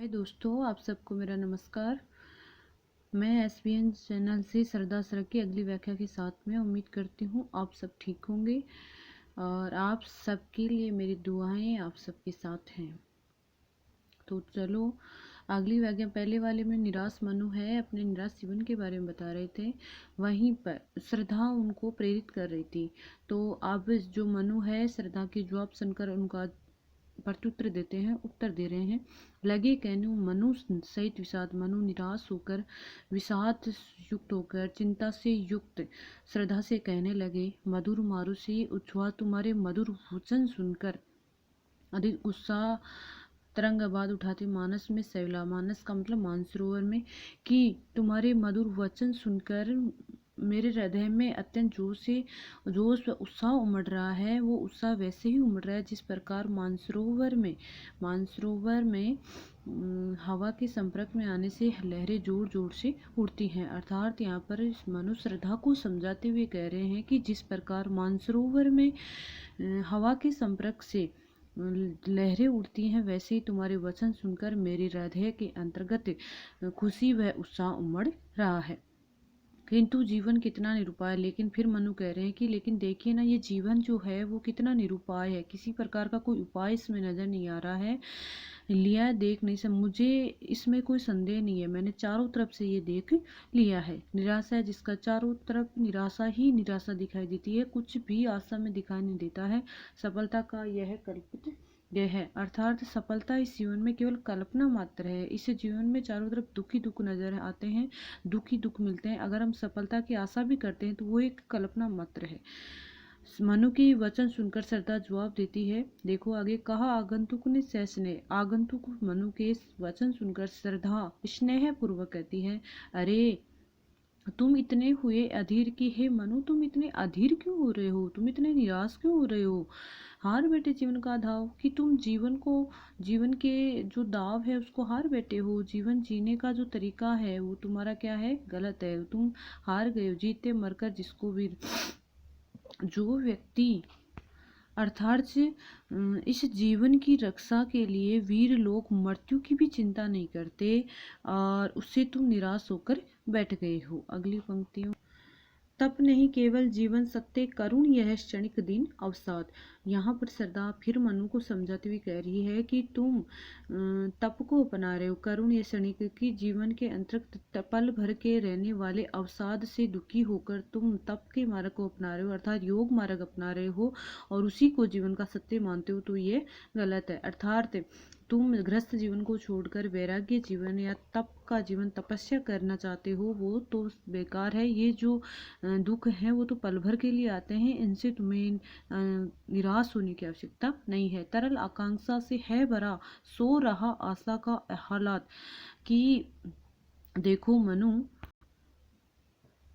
हाय दोस्तों, आप सबको मेरा नमस्कार। मैं एसबीएन चैनल से श्रद्धा सर की अगली व्याख्या के साथ में उम्मीद करती हूँ आप सब ठीक होंगे और आप सबके लिए मेरी दुआएं आप सबके साथ हैं। तो चलो अगली व्याख्या, पहले वाले में निराश मनु है अपने निराश जीवन के बारे में बता रहे थे, वहीं पर श्रद्धा उनको प्रेरित कर रही थी। तो अब जो मनु है श्रद्धा के जवाब सुनकर उनका प्रत्युत्तर देते हैं, उत्तर दे रहे हैं। लगे कहने मनु सहित विषाद, मनु निराश होकर विषाद युक्त होकर चिंता से युक्त श्रद्धा से कहने लगे, मधुर मारुषि उच्छ्वास, तुम्हारे मधुर वचन सुनकर अधिक उत्साह तरंगाबाद उठाते मानस में सैला, मानस का मतलब मानसरोवर में, कि तुम्हारे मधुर वचन सुनकर मेरे हृदय में अत्यंत जोश व उत्साह उमड़ रहा है। वो उत्साह वैसे ही उमड़ रहा है जिस प्रकार मानसरोवर में हवा के संपर्क में आने से लहरें जोर जोर से उड़ती हैं। अर्थात यहाँ पर मनु श्रद्धा को समझाते हुए कह रहे हैं कि जिस प्रकार मानसरोवर में हवा के संपर्क से लहरें उड़ती हैं, वैसे ही तुम्हारे वचन सुनकर मेरे हृदय के अंतर्गत खुशी व उत्साह उमड़ रहा है। किंतु जीवन कितना निरुपाय, लेकिन फिर मनु कह रहे हैं कि लेकिन देखिए ना, ये जीवन जो है वो कितना निरुपाय है, किसी प्रकार का कोई उपाय इसमें नजर नहीं आ रहा है। लिया देख नहीं सब, मुझे इसमें कोई संदेह नहीं है, मैंने चारों तरफ से ये देख लिया है। निराशा है जिसका चारों तरफ निराशा ही निराशा दिखाई देती है, कुछ भी आशा में दिखाई नहीं देता है। सफलता का यह कल्पित यह है, अर्थात सफलता इस जीवन में केवल कल्पना मात्र है। इस जीवन में चारों तरफ दुखी दुख नजर आते हैं, दुखी दुख मिलते हैं। अगर हम सफलता की आशा भी करते हैं तो वो एक कल्पना मात्र है। मनु की वचन सुनकर श्रद्धा जवाब देती है, देखो आगे कहा, आगंतुक ने सस्नेह, आगंतुक मनु के वचन सुनकर श्रद्धा स्नेह पूर्वक कहती है, अरे तुम इतने हुए अधीर की, हे मनु तुम इतने अधीर क्यों हो रहे हो, तुम इतने निराश क्यों हो रहे हो। हार बैठे जीवन का दाव, कि तुम जीवन के जो दाव है उसको हार बैठे हो। जीवन जीने का जो तरीका है वो तुम्हारा क्या है, गलत है, तुम हार गए हो। जीते मरकर जिसको भी जो व्यक्ति अर्थात इस जीवन की रक्षा के लिए वीर लोग मृत्यु की भी चिंता नहीं करते और उससे तुम निराश होकर बैठ गए हो। अगली पंक्तियों, तप नहीं केवल जीवन सत्य करुण यह क्षणिक दिन अवसाद। यहाँ पर श्रद्धा फिर मनु को समझाती हुई कह रही है कि तुम तप को अपना रहे हो, करुण यह क्षणिक की जीवन के अंतर्गत पल भर के रहने वाले अवसाद से दुखी होकर तुम तप के मार्ग को अपना रहे हो, अर्थात योग मार्ग अपना रहे हो और उसी को जीवन का सत्य मानते हो, तो ये गलत है। अर्थात तुम गृहस्थ जीवन को छोड़कर वैराग्य जीवन या तप का जीवन, तपस्या करना चाहते हो, वो तो बेकार है। ये जो दुख है वो तो पल भर के लिए आते हैं, इनसे तुम्हें निराश होने की आवश्यकता नहीं है। तरल आकांक्षा से है भरा सो रहा आशा का हालात, कि देखो मनु,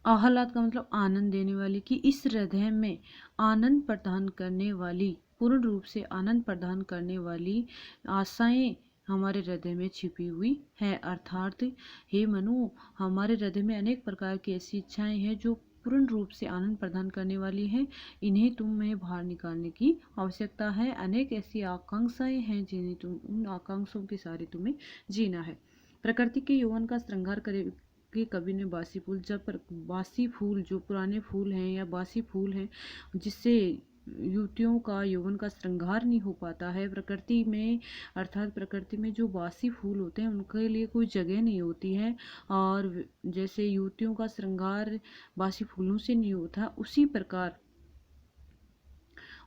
आहलाद का मतलब आनंद देने वाली, कि इस हृदय में आनंद प्रदान करने वाली, पूर्ण रूप से आनंद प्रदान करने वाली आशाएं हमारे हृदय में छिपी हुई है। अर्थात हे मनु, हमारे हृदय में अनेक प्रकार की ऐसी इच्छाएं हैं जो पूर्ण रूप से आनंद प्रदान करने वाली हैं, इन्हें तुम्हें बाहर निकालने की आवश्यकता है। अनेक ऐसी आकांक्षाएं हैं जिन्हें उन आकांक्षाओं के सारे तुम्हें जीना है। प्रकृति के यौवन का श्रृंगार करे कि कवि ने बासी फूल, जब बासी फूल जो पुराने फूल हैं या बासी फूल हैं जिससे युवतियों का यौवन का श्रृंगार नहीं हो पाता है प्रकृति में, अर्थात प्रकृति में जो बासी फूल होते हैं उनके लिए कोई जगह नहीं होती है, और जैसे युवतियों का श्रृंगार बासी फूलों से नहीं होता, उसी प्रकार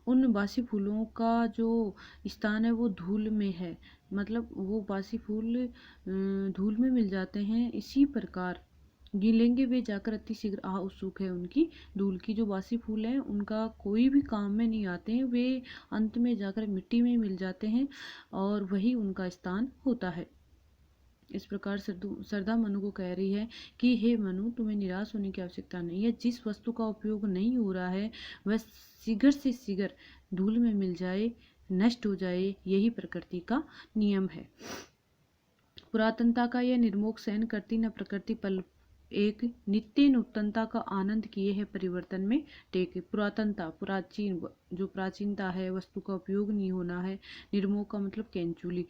उन बासी फूलों का जो स्थान है वो धूल में है, मतलब वो बासी फूल धूल में मिल जाते हैं। इसी प्रकार गिलेंगे वे जाकर अति शीघ्र आह उत्सुक है उनकी धूल की। जो बासी फूल हैं उनका कोई भी काम में नहीं आते हैं, वे अंत में जाकर मिट्टी में मिल जाते हैं और वही उनका स्थान होता है। इस प्रकार श्रद्धा मनु को कह रही है कि हे मनु, तुम्हें निराश होने की आवश्यकता नहीं है। जिस वस्तु का उपयोग नहीं हो रहा है वह शीघ्र से शीघ्र धूल में मिल जाए, नष्ट हो जाए, यही प्रकृति का नियम है। पुरातनता का यह निर्मोह सहन करती न प्रकृति पल एक नित्य नूतनता का आनंद किए है परिवर्तन में टेके। पुरातनता, प्राचीन, जो प्राचीनता है, वस्तु का उपयोग नहीं होना है। निर्मोह का मतलब कैंचुली,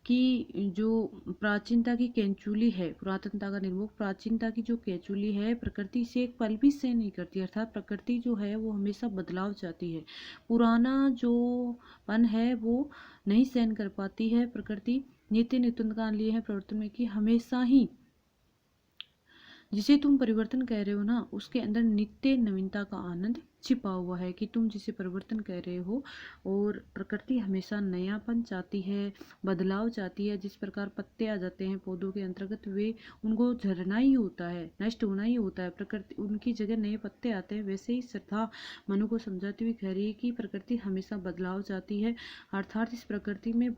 कि जो प्राचीनता की कैंचुली है, पुरातनता का निर्मोह, प्राचीनता की जो कैंचुली है प्रकृति से एक पल भी सहन नहीं करती, अर्थात प्रकृति जो है वो हमेशा बदलाव चाहती है। पुराना जो पन है वो नहीं सहन कर पाती है प्रकृति। नित्य नूतनता लिए है परिवर्तन में, कि हमेशा ही जिसे तुम परिवर्तन कह रहे हो ना, उसके अंदर नित्य नवीनता का आनंद छिपा हुआ है, कि तुम जिसे परिवर्तन कह रहे हो। और प्रकृति हमेशा नयापन चाहती है, बदलाव चाहती है। जिस प्रकार पत्ते आ जाते हैं पौधों के अंतर्गत, वे उनको झरना ही होता है, नष्ट होना ही होता है, प्रकृति उनकी जगह नए पत्ते आते हैं। वैसे ही श्रद्धा मनु को समझाती हुई कह रही है कि प्रकृति हमेशा बदलाव चाहती है, अर्थात इस प्रकृति में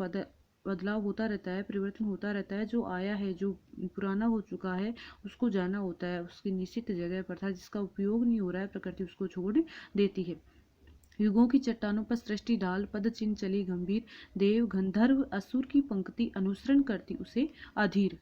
बदलाव होता रहता है, परिवर्तन होता रहता है। जो आया है, जो पुराना हो चुका है, उसको जाना होता है उसकी निश्चित जगह पर था। जिसका उपयोग नहीं हो रहा है, प्रकृति उसको छोड़ देती है। युगों की चट्टानों पर सृष्टि ढाल पद चिन्ह चली गंभीर, देव गंधर्व असुर की पंक्ति अनुसरण करती उसे अधीर।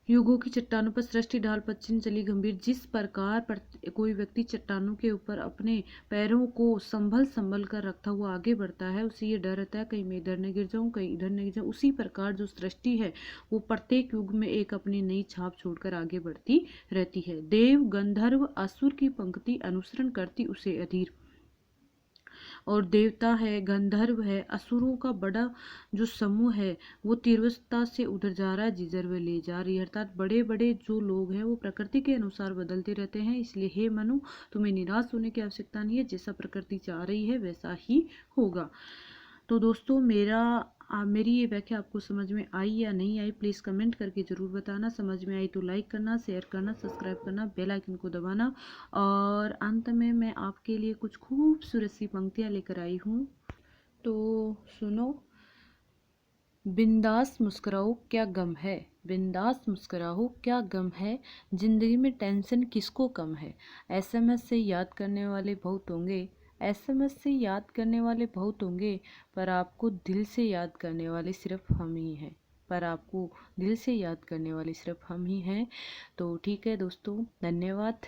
युगों की चट्टानों पर सृष्टि ढाल पश्चिम चली गंभीर। जिस प्रकार कोई व्यक्ति चट्टानों के ऊपर अपने पैरों को संभल संभल कर रखता हुआ आगे बढ़ता है, उसे ये डर रहता है कहीं मैं इधर न गिर जाऊं, कहीं इधर न गिर जाऊं। उसी प्रकार जो सृष्टि है वो प्रत्येक युग में एक अपनी नई छाप छोड़कर आगे बढ़ती रहती है। देव गंधर्व असुर की पंक्ति अनुसरण करती उसे अधीर। और देवता है, गंधर्व है, असुरों का बड़ा जो समूह है वो तीव्रता से उधर जा रहा है, जिधर वे ले जा रही है। अर्थात बड़े बड़े जो लोग हैं वो प्रकृति के अनुसार बदलते रहते हैं। इसलिए हे मनु, तुम्हें निराश होने की आवश्यकता नहीं है, जैसा प्रकृति चाह रही है वैसा ही होगा। तो दोस्तों, मेरी ये व्याख्या आपको समझ में आई या नहीं आई, प्लीज़ कमेंट करके ज़रूर बताना। समझ में आई तो लाइक करना, शेयर करना, सब्सक्राइब करना, बेल आइकन को दबाना। और अंत में मैं आपके लिए कुछ खूबसूरत सी पंक्तियाँ लेकर आई हूँ, तो सुनो। बिंदास मुस्कुराओ क्या गम है, बिंदास मुस्कुराओ क्या गम है, जिंदगी में टेंशन किसको कम है। एसएमएस से याद करने वाले बहुत होंगे, एसएमएस से याद करने वाले बहुत होंगे, पर आपको दिल से याद करने वाले सिर्फ हम ही हैं, पर आपको दिल से याद करने वाले सिर्फ हम ही हैं। तो ठीक है दोस्तों, धन्यवाद।